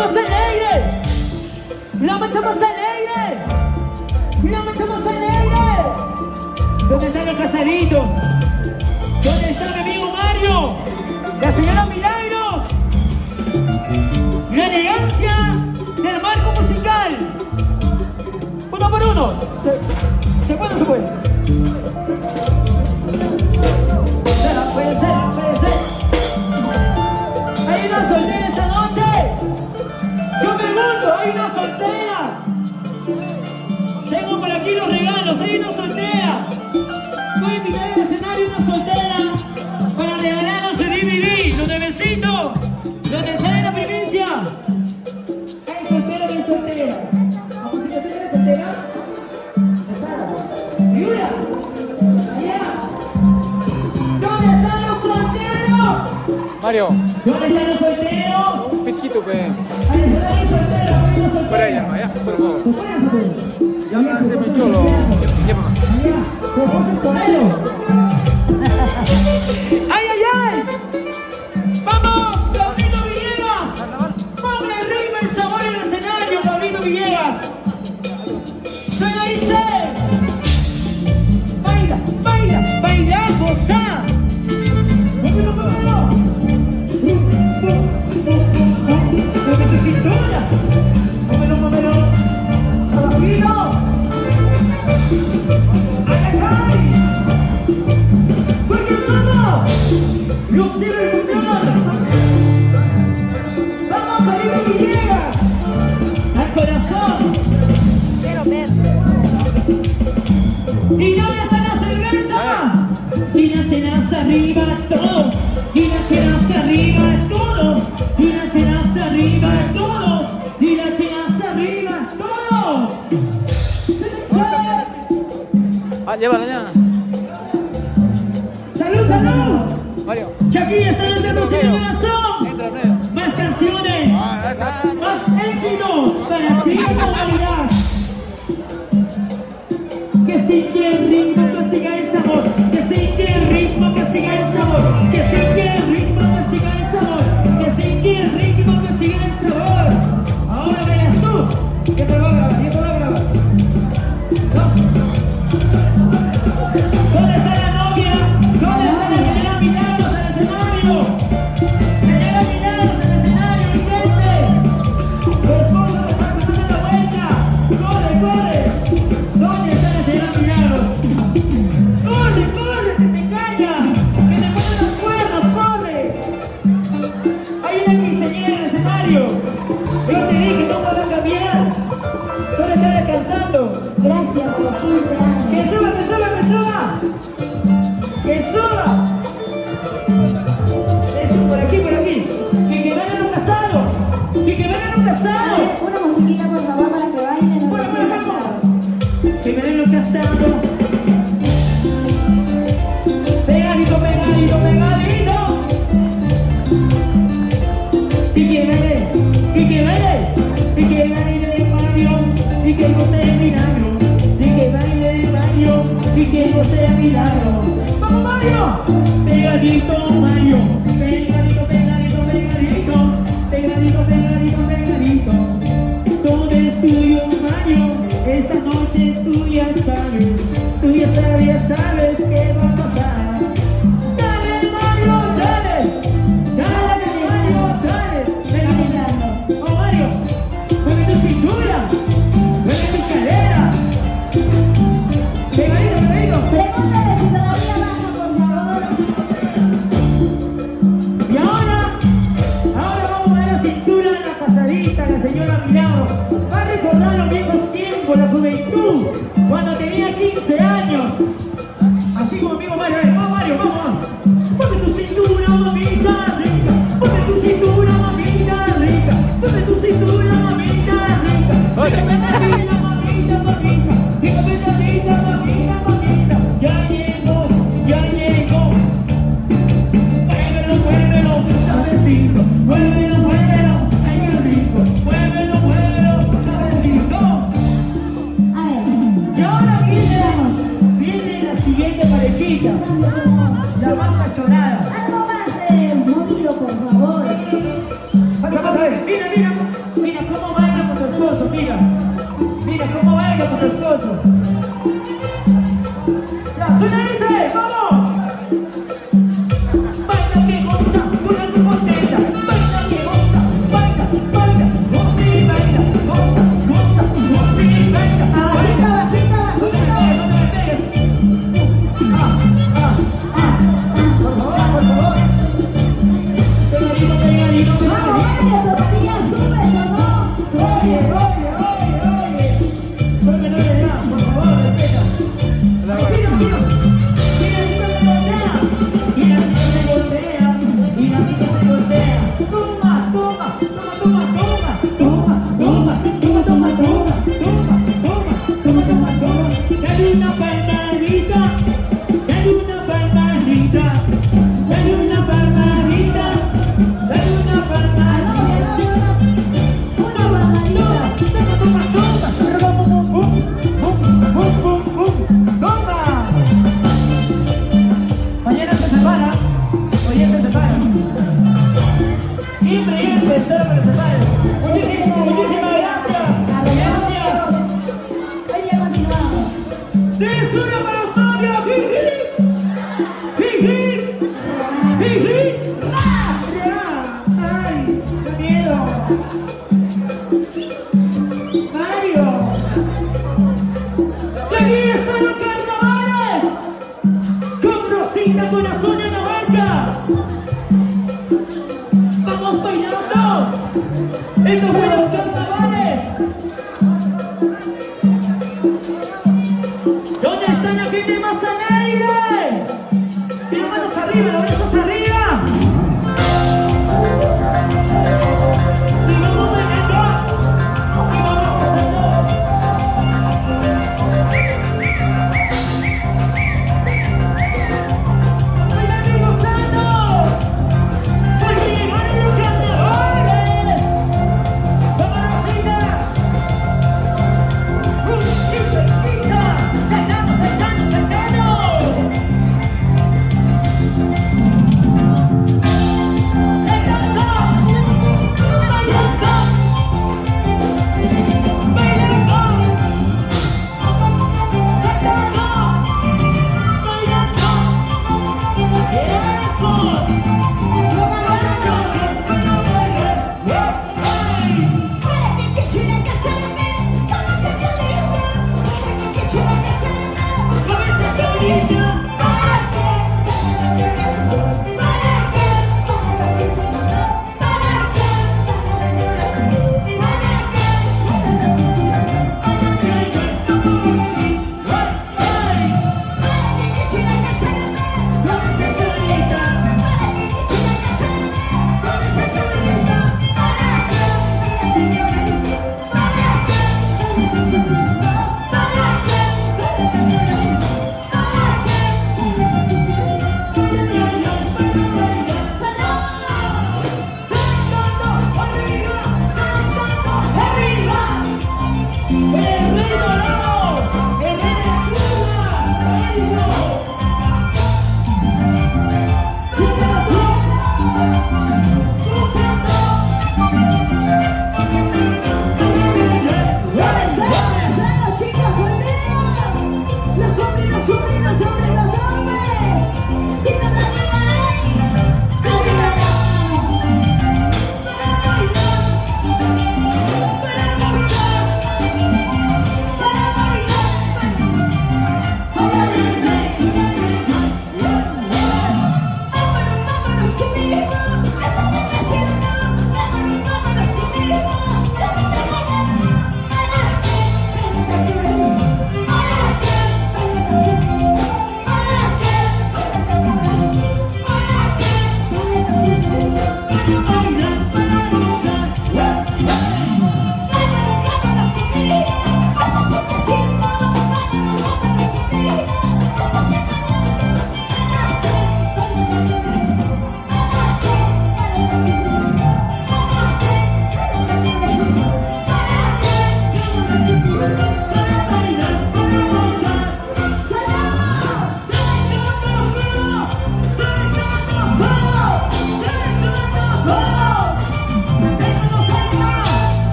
más alegre. La marcha más alegre. La marcha más alegre. ¿Dónde están los casaditos? ¿Dónde está mi amigo Mario? La señora Milagros. La elegancia del marco musical. Uno por uno. ¿Se puede o se puede? Puede ser. ¿Hay una soltera esta noche? Yo pregunto, ¿hay una soltera? Tengo por aquí los regalos, ¿hay una soltera? Voy a invitar al escenario una soltera para regalarnos el DVD, los nuevecitos, los que salen la primicia. ¿Hay soltera o no hay soltera? ¿Vamos a decir que tú eres soltera? ¡Yura! ¡Allá! ¿Dónde están los solteros? Mario. ¿Dónde están los solteros? Un pisquito, pues. Ahí están los solteros, Por allá, allá, por favor. Ya me hace mi cholo. Ya, mamá. ¡Ay, ay, ay! ¡Vamos, Pablito Villegas! ¡Ponle el ritmo y sabor en el escenario, Pablito Villegas! ¡Suena dice! ¡Baila, baila, baila, goza! ¡Móvelo, móvelo! ¡Mueve tu cintura! ¡Móvelo, móvelo! ¡Pablito! ¡Ay, ay, ay! ¡Porque somos los cibermundiales! ¡Vamos, Pablito Villegas! ¡Al corazón! Quiero ver. ¿Y dónde está la cerveza? Y las chenas arriba todos. Y las chenas arriba todos. Y las chenas arriba todos. Y las chenas arriba todos. Llévala ya. ¡Salud, salud! Mario. Chaquilla está lanzando su corazón. Entra, Alfredo. Más canciones. Más éxitos para ti, modalidad. Que sigue el ritmo, que siga el sabor. Que sigue el ritmo, que siga el sabor. Que sigue el ritmo, que siga el sabor. Que sigue el ritmo, que siga el sabor. Ahora verás tú. ¿Qué te lo voy a grabar? ¿Qué te lo voy a grabar? ¿No? ¿Dónde está la novia? ¿Dónde está la señora Milagros en el escenario? Señora Milagros en el escenario, mi gente. Tu esposo me está dando la vuelta. ¡Corre, corre! ¿Dónde está la señora Milagros? ¡Corre, corre! ¡Que te calla! ¡Que te ponen los cuernos! ¡Corre! Hay una quinceañera en el escenario. Yo te dije, no puedo cambiar. Solo está descansando. Gracias por los 15 años. ¡Que suba, que suba, que suba! ¡Que suba! Eso, por aquí, por aquí. ¡Que vayan los casados! ¡Que vayan los A casados! ver, una musiquita por favor para que bailen los Bueno, recién vamos. casados. ¡Que vayan los casados! ¡Pegadito, pegadito, pegadito! ¡Y que baile! ¡Y que baile! ¡Y que baile el Mario! ¡Y que goce el milagro! ¡Y que baile el Mario! ¡Y que goce el milagro! ¡Vamos, Mario! Pegadito, Mario. Pegadito, pegadito, pegadito. Pegadito, pegadito, pegadito. Todo es tuyo, Mario. Esta noche tú ya sabes. Tú ya sabes qué va a pasar. Dale, Mario, dale. Dale, Mario, dale. Bailando. Oh, Mario. Mueve tu cintura. Mueve tu cadera. Pegadito, pegadito. Pregúntale si todavía baja, por favor. Y ahora vamos a ver la cintura de la pasadita, la señora Milagro. Va a recordar los viejos tiempos, la juventud, cuando tenía 15 años. Así como amigo Mario, vamos Mario, vamos. Ponte tu cintura, mamita rica. Ponte tu cintura, mamita rica. Ponte tu cintura, mamita rica. Mamita, mamita, mamita. Diga petadita, mamita, mamita. Ya llegó, ya llegó. Muévelo, muévelo, suavecito. Muévelo, muévelo, ay qué rico. Muévelo, muévelo, suavecito. A ver. Y ahora viene la siguiente parejita. La más achorada. Algo más movido, por favor. Pasa, pasa, mira, mira. Mira cómo baila con tu esposo, mira. Mira cómo baila con tu esposo. Ya, suena ese, vamos. Baila que goza, con algo contenta. Baila que goza, baila, baila, goza y baila, goza, goza, goza y baila. Bajita, bajita, No te me bajita. pegues, no te me pegues. Por favor, por favor. Pegadito, pegadito, Vamos, pegadito. Mario, todavía sube, ¿no? Oye, oye, oye, oye. Solo que no le da, por favor, respeta. Respira, mira. Mira, esto se voltea. Mira, esto se voltea. Mira, esto se voltea. Toma, toma, toma, toma, toma. Toma, toma, toma, toma, toma. Toma, toma, toma, toma, toma. Dale una palmadita. Dale una palmadita. Dale una palmadita. Dale una Ah, palmadita. no, una palmadita. Mañana se separa. Hoy se separa. Siempre es pensar que se separe. Muchísimas gracias. Gracias. Hoy día continuamos. ¡Es una para Osorio! ¡Jiji! ¡Jiji! ¡Jiji! ¡Ah! ¡Ya! ¡Ay! ¡Qué miedo! ¡Mario! ¡Aquí están los carnavales! ¡Con Rosita Corazón en la barca! ¡Vamos bailando! ¡Estos fueron los carnavales! ¿Dónde está la gente más alegre? Y las manos arriba, los brazos arriba. Y vamos bailando. Y vamos gozando. Bailando y gozando. Porque llegaron los carnavales. ¡Vamos, Rosita! ¡Pizza, pizza! ¡Saltamos, saltamos, saltamos!